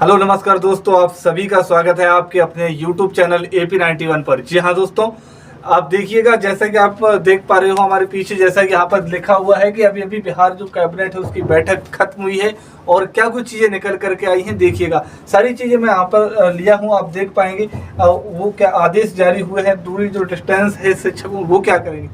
Hello नमस्कार दोस्तों, आप सभी का स्वागत है आपके अपने YouTube चैनल AP91 पर। जी हाँ दोस्तों, आप देखिएगा जैसा कि आप देख पा रहे हो हमारे पीछे, जैसा कि यहाँ पर लिखा हुआ है कि अभी अभी बिहार जो कैबिनेट है उसकी बैठक खत्म हुई है और क्या कुछ चीज़ें निकल करके आई हैं। देखिएगा सारी चीज़ें मैं यहाँ पर लिया हूँ, आप देख पाएंगे वो क्या आदेश जारी हुए हैं, दूरी जो डिस्टेंस है शिक्षकों वो क्या करेंगे,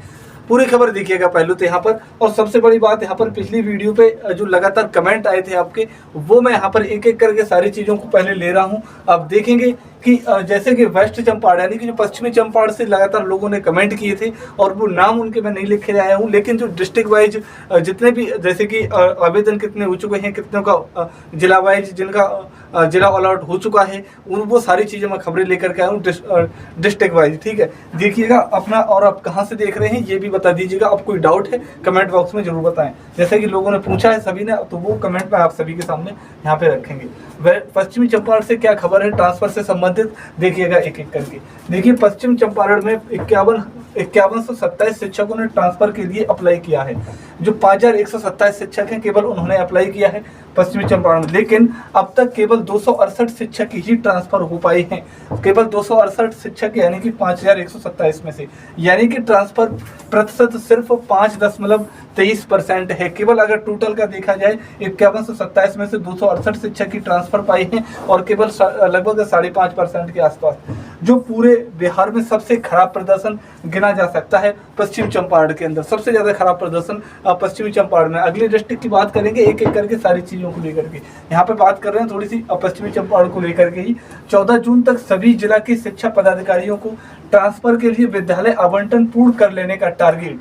पूरी खबर देखिएगा पहले तो यहाँ पर। और सबसे बड़ी बात यहाँ पर पिछली वीडियो पे जो लगातार कमेंट आए थे आपके, वो मैं यहाँ पर एक एक करके सारी चीज़ों को पहले ले रहा हूँ। आप देखेंगे कि जैसे कि वेस्ट चंपारण यानी कि जो पश्चिमी चंपारण से लगातार लोगों ने कमेंट किए थे, और वो नाम उनके मैं नहीं लिख के आया हूँ, लेकिन जो डिस्ट्रिक्ट वाइज जितने भी जैसे कि आवेदन कितने हो चुके हैं, कितनों का जिला वाइज जिनका जिला अलॉट हो चुका है, वो सारी चीज़ें मैं खबरें लेकर के आया हूँ डिस्ट्रिक्ट वाइज। ठीक है, देखिएगा अपना, और आप कहाँ से देख रहे हैं ये भी बता दीजिएगा। आप कोई डाउट है कमेंट बॉक्स में जरूर बताएं, जैसे कि लोगों ने पूछा है सभी ने, तो वो कमेंट में आप सभी के सामने यहाँ पे रखेंगे। वह पश्चिमी चंपारण से क्या खबर है ट्रांसफर से संबंधित, देखिएगा एक एक करके। देखिए पश्चिम चंपारण में 5127 शिक्षकों ने ट्रांसफर के लिए अप्लाई किया है। जो 5127 शिक्षक हैं केवल उन्होंने अप्लाई किया है पश्चिमी चंपारण में, लेकिन अब तक केवल 268 शिक्षक ही ट्रांसफर हो पाए हैं। केवल 268 शिक्षक यानी कि 5127 में से, यानी कि ट्रांसफर प्रतिशत सिर्फ 5.23% है। केवल अगर टोटल का देखा जाए 5127 में से 268 शिक्षक ही ट्रांसफर पाए हैं, और केवल लगभग 5.5% के आसपास, जो पूरे बिहार में सबसे खराब प्रदर्शन गिना जा सकता है। पश्चिम चंपारण के अंदर सबसे ज्यादा खराब प्रदर्शन पश्चिमी चंपारण में। अगले डिस्ट्रिक्ट की बात करेंगे एक एक करके सारी चीजों को लेकर के। यहाँ पे बात कर रहे हैं थोड़ी सी पश्चिमी चंपारण को लेकर के ही। 14 जून तक सभी जिला के शिक्षा पदाधिकारियों को ट्रांसफर के लिए विद्यालय आवंटन पूर्ण कर लेने का टारगेट।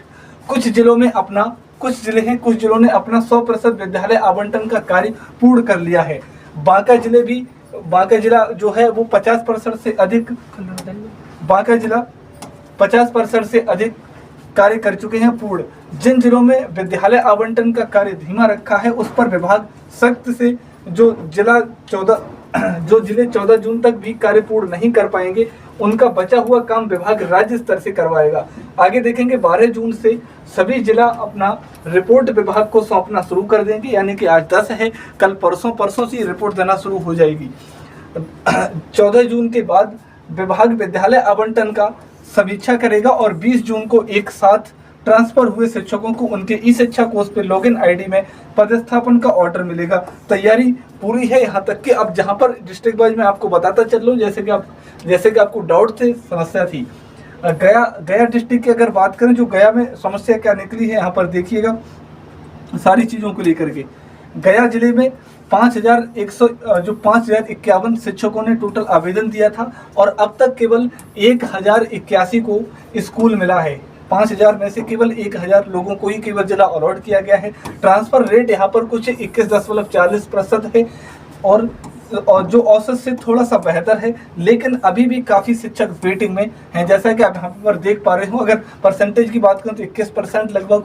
कुछ जिले हैं कुछ जिलों ने अपना 100% विद्यालय आवंटन का कार्य पूर्ण कर लिया है। बांका जिला जो है वो 50% से अधिक, बांका जिला 50% से अधिक कार्य कर चुके हैं पूर्ण। जिन जिलों में विद्यालय आवंटन का कार्य धीमा रखा है उस पर विभाग सख्त से, जो जिले 14 जून तक भी कार्य पूर्ण नहीं कर पाएंगे उनका बचा हुआ काम विभाग राज्य स्तर से करवाएगा। आगे देखेंगे 12 जून से सभी जिला अपना रिपोर्ट विभाग को सौंपना शुरू कर देंगे, यानी कि आज 10 है, कल परसों से रिपोर्ट देना शुरू हो जाएगी। 14 जून के बाद विभाग विद्यालय आवंटन का समीक्षा करेगा और 20 जून को एक साथ ट्रांसफर हुए शिक्षकों को उनके ई शिक्षा कोष पे लॉगिन आईडी में पदस्थापन का ऑर्डर मिलेगा। तैयारी पूरी है, यहाँ तक कि अब जहाँ पर डिस्ट्रिक्ट वाइज में आपको बताता चल रहा हूँ, जैसे कि आपको डाउट थे, समस्या थी। गया डिस्ट्रिक्ट की अगर बात करें, जो गया में समस्या क्या निकली है यहाँ पर देखिएगा सारी चीज़ों को लेकर के। गया जिले में 5051 शिक्षकों ने टोटल आवेदन दिया था, और अब तक केवल 1081 को स्कूल मिला है। 5000 में से केवल 1000 लोगों को ही केवल जिला अलॉट किया गया है। ट्रांसफर रेट यहाँ पर कुछ 21.40% है, और जो औसत से थोड़ा सा बेहतर है, लेकिन अभी भी काफ़ी शिक्षक वेटिंग में हैं। जैसा कि आप यहाँ पर देख पा रहे हो, अगर परसेंटेज की बात करें तो 21% लगभग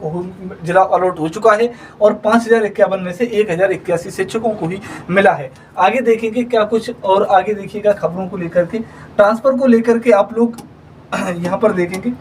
जिला अलॉट हो चुका है, और 5051 में से 1081 शिक्षकों को ही मिला है। आगे देखेंगे क्या कुछ, और आगे देखिएगा खबरों को लेकर के, ट्रांसफ़र को लेकर के आप लोग यहाँ पर देखेंगे।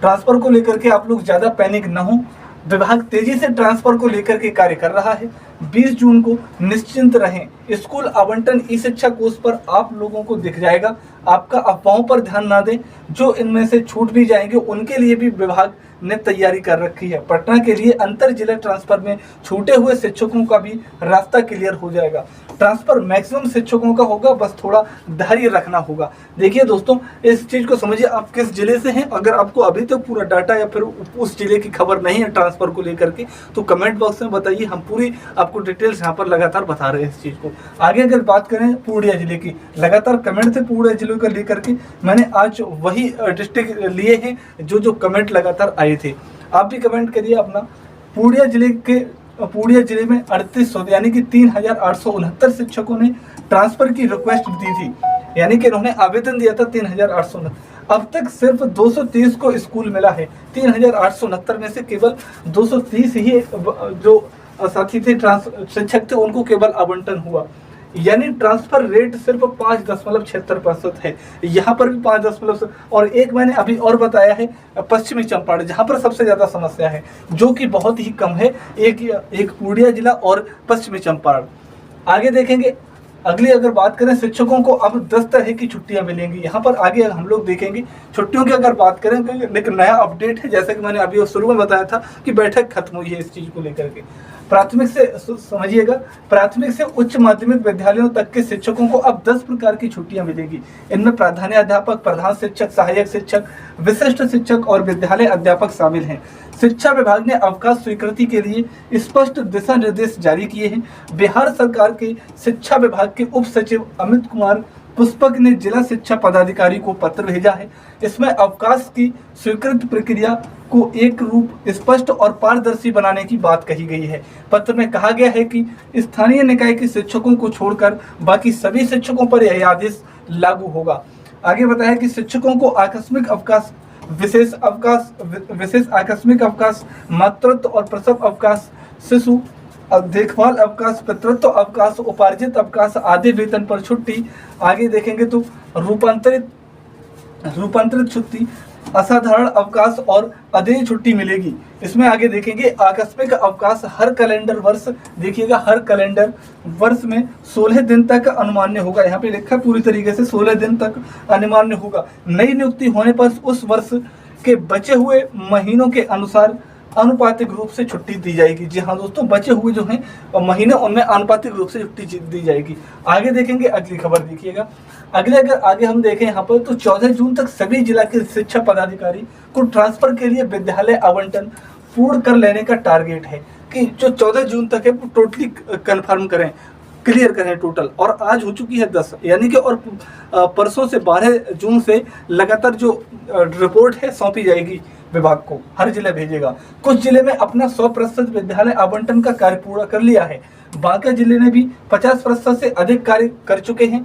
ट्रांसफर को लेकर के आप लोग ज़्यादा पैनिक न हो, विभाग तेजी से ट्रांसफर को लेकर के कार्य कर रहा है। 20 जून को निश्चिंत रहें, स्कूल आवंटन ई शिक्षा कोष पर आप लोगों को दिख जाएगा। आपका अफवाहों पर ध्यान ना दें, जो इनमें से छूट भी जाएंगे उनके लिए भी विभाग ने तैयारी कर रखी है। पटना के लिए अंतर जिला ट्रांसफर में छूटे हुए शिक्षकों का भी रास्ता क्लियर हो जाएगा। ट्रांसफर मैक्सिमम शिक्षकों का होगा, बस थोड़ा धैर्य रखना होगा। देखिए दोस्तों, इस चीज़ को समझिए, आप किस जिले से हैं। अगर आपको अभी तक पूरा डाटा या फिर उस जिले की खबर नहीं है ट्रांसफर को लेकर के, तो कमेंट बॉक्स में बताइए, हम पूरी आपको डिटेल्स यहाँ पर लगातार बता रहे हैं इस चीज़ को। आगे अगर बात करें पूर्णिया जिले की, लगातार कमेंट थे पूर्णिया जिले को लेकर के, मैंने आज वही डिस्ट्रिक्ट लिए हैं जो कमेंट लगातार आए थे। आप भी कमेंट करिए अपना। पूर्णिया जिले में 3800 यानी कि 3869 शिक्षकों ने ट्रांसफर की रिक्वेस्ट दी थी, यानी कि इन्होंने आवेदन दिया था 3869। अब तक सिर्फ 230 को स्कूल मिला है। 3869 में से केवल 230 ही जो साथी थे शिक्षक थे उनको केवल आवंटन हुआ, यानी ट्रांसफर रेट सिर्फ 5.76% है। यहाँ पर भी 5 और एक मैंने अभी और बताया है पश्चिमी चंपारण, जहाँ पर सबसे ज़्यादा समस्या है, जो कि बहुत ही कम है, एक पूर्णिया जिला और पश्चिमी चंपारण। आगे देखेंगे अगली अगर बात करें, शिक्षकों को अब 10 तरह की छुट्टियां मिलेंगी। यहाँ पर आगे हम लोग देखेंगे छुट्टियों की अगर बात करें, लेकिन नया अपडेट है, जैसे कि मैंने अभी शुरू में बताया था कि बैठक खत्म हुई है इस चीज को लेकर के। प्राथमिक से समझिएगा, प्राथमिक से उच्च माध्यमिक विद्यालयों तक के शिक्षकों को अब 10 प्रकार की छुट्टियां मिलेगी। इनमें प्राधान्याध्यापक, प्रधान शिक्षक, सहायक शिक्षक, विशिष्ट शिक्षक और विद्यालय अध्यापक शामिल हैं। शिक्षा विभाग ने अवकाश स्वीकृति के लिए स्पष्ट दिशा निर्देश जारी किए हैं। बिहार सरकार के शिक्षा विभाग के उप सचिव अमित कुमार पुष्पक ने जिला शिक्षा पदाधिकारी को पत्र भेजा है। इसमें अवकाश की स्वीकृत प्रक्रिया को एक रूप, स्पष्ट और पारदर्शी बनाने की बात कही गई है। पत्र में कहा गया है कि स्थानीय निकाय के शिक्षकों को छोड़कर बाकी सभी शिक्षकों पर यह आदेश लागू होगा। आगे बताया कि शिक्षकों को आकस्मिक अवकाश, विशेष आकस्मिक अवकाश, मातृत्व और प्रसव अवकाश, शिशु देखभाल अवकाश, पितृत्व अवकाश, उपार्जित अवकाश, आधे वेतन पर छुट्टी। आगे देखेंगे तो रूपांतरित छुट्टी, असाधारण अवकाश और अदेय छुट्टी मिलेगी। इसमें आगे देखेंगे आकस्मिक अवकाश हर कैलेंडर वर्ष, देखिएगा हर कैलेंडर वर्ष में 16 दिन तक अनुमान्य होगा। यहाँ पे लिखा पूरी तरीके से 16 दिन तक अनुमान्य होगा। नई नियुक्ति होने पर उस वर्ष के बचे हुए महीनों के अनुसार अनुपातिक रूप से छुट्टी दी जाएगी। जी हाँ दोस्तों, बचे हुए जो हैं महीने उनमें अनुपातिक रूप से छुट्टी दी जाएगी। आगे देखेंगे अगली खबर, देखिएगा अगले अगर आगे हम देखें यहाँ पर तो 14 जून तक सभी जिला के शिक्षा पदाधिकारी को ट्रांसफर के लिए विद्यालय आवंटन पूर्ण कर लेने का टारगेट है कि जो 14 जून तक है वो टोटली कन्फर्म करें, क्लियर करें टोटल। और आज हो चुकी है 10, यानी कि और परसों से 12 जून से लगातार जो रिपोर्ट है सौंपी जाएगी विभाग को, हर जिले भेजेगा। कुछ जिले में अपना 100% विद्यालय आवंटन का कार्य पूरा कर लिया है। बांका जिले ने भी 50% से अधिक कार्य कर चुके हैं।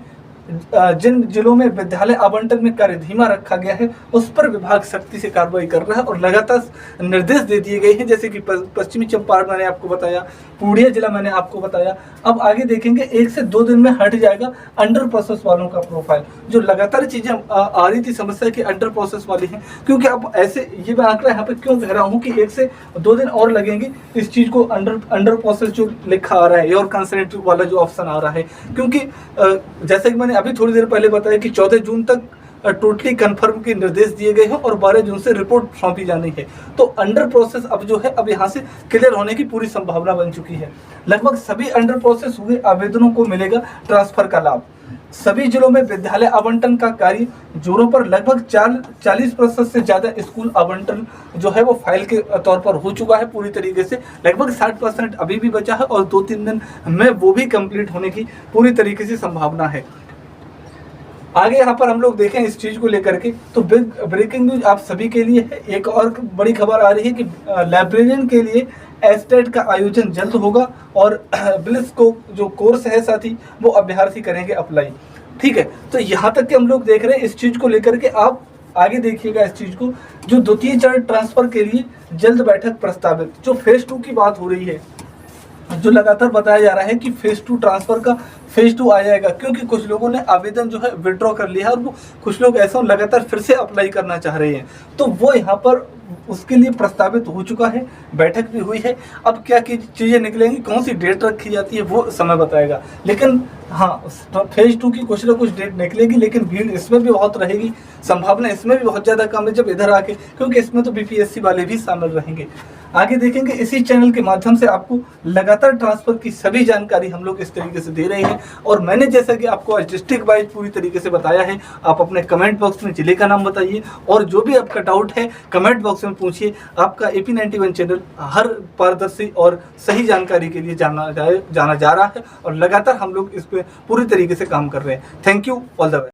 जिन जिलों में विद्यालय आवंटन में कार्य धीमा रखा गया है उस पर विभाग सख्ती से कार्रवाई कर रहा है और लगातार निर्देश दे दिए गए हैं, जैसे कि पश्चिमी चंपारण मैंने आपको बताया, पूर्णिया जिला मैंने आपको बताया। अब आगे देखेंगे 1 से 2 दिन में हट जाएगा अंडर प्रोसेस वालों का प्रोफाइल। जो लगातार चीजें आ रही थी समस्या की अंडर प्रोसेस वाली हैं, क्योंकि अब ऐसे ये मैं आंकड़ा यहाँ पे क्यों कह रहा हूँ कि 1 से 2 दिन और लगेंगे इस चीज को अंडर प्रोसेस जो लिखा आ रहा है और कंसेंट वाला जो ऑप्शन आ रहा है, क्योंकि जैसे कि मैंने अभी थोड़ी देर पहले बताया कि 14 जून तक टोटली कंफर्म के निर्देश दिए गए हैं और 12 जून से रिपोर्ट सौंपी जानी है। तो अंडर प्रोसेस अब जो है अब यहाँ से क्लियर होने की पूरी संभावना बन चुकी है। लगभग सभी अंडर प्रोसेस हुए आवेदनों को मिलेगा ट्रांसफर का लाभ। सभी जिलों में विद्यालय आवंटन का कार्य जोरों पर, लगभग 40% से ज्यादा स्कूल आवंटन जो है वो फाइल के तौर पर हो चुका है पूरी तरीके से। लगभग 60% अभी भी बचा है और 2-3 दिन में वो भी कंप्लीट होने की पूरी तरीके से संभावना है। आगे यहाँ पर हम लोग देखें इस चीज को लेकर के तो ब्रेकिंग न्यूज आप सभी के लिए है। एक और बड़ी खबर आ रही है कि लाइब्रेरियन के लिए एस्टेट का आयोजन जल्द होगा और ब्लिस को जो कोर्स है साथी वो अभ्यर्थी करेंगे अप्लाई। ठीक है, तो यहाँ तक कि हम लोग देख रहे हैं इस चीज को लेकर के। आप आगे देखिएगा इस चीज को, जो द्वितीय चरण ट्रांसफर के लिए जल्द बैठक प्रस्तावित। जो फेज 2 की बात हो रही है, जो लगातार बताया जा रहा है कि फेज 2 ट्रांसफर का फेज 2 आ जाएगा, क्योंकि कुछ लोगों ने आवेदन जो है विड्रॉ कर लिया है और वो कुछ लोग ऐसा लगातार फिर से अप्लाई करना चाह रहे हैं, तो वो यहाँ पर उसके लिए प्रस्तावित हो चुका है, बैठक भी हुई है। अब क्या की चीज़ें निकलेंगी, कौन सी डेट रखी जाती है वो समय बताएगा, लेकिन हाँ फेज 2 की कुछ ना कुछ डेट निकलेगी, लेकिन भीड़ इसमें भी बहुत रहेगी, संभावना इसमें भी बहुत ज़्यादा कम है जब इधर आके, क्योंकि इसमें तो बीपीएससी वाले भी शामिल रहेंगे। आगे देखेंगे इसी चैनल के माध्यम से आपको लगातार ट्रांसफर की सभी जानकारी हम लोग इस तरीके से दे रहे हैं। और मैंने जैसा कि आपको आज डिस्ट्रिक्ट वाइज पूरी तरीके से बताया है, आप अपने कमेंट बॉक्स में जिले का नाम बताइए और जो भी आपका डाउट है कमेंट बॉक्स में पूछिए। आपका AP91 चैनल हर पारदर्शी और सही जानकारी के लिए जाना जा रहा है और लगातार हम लोग इस पर पूरी तरीके से काम कर रहे हैं। Thank you, all the best.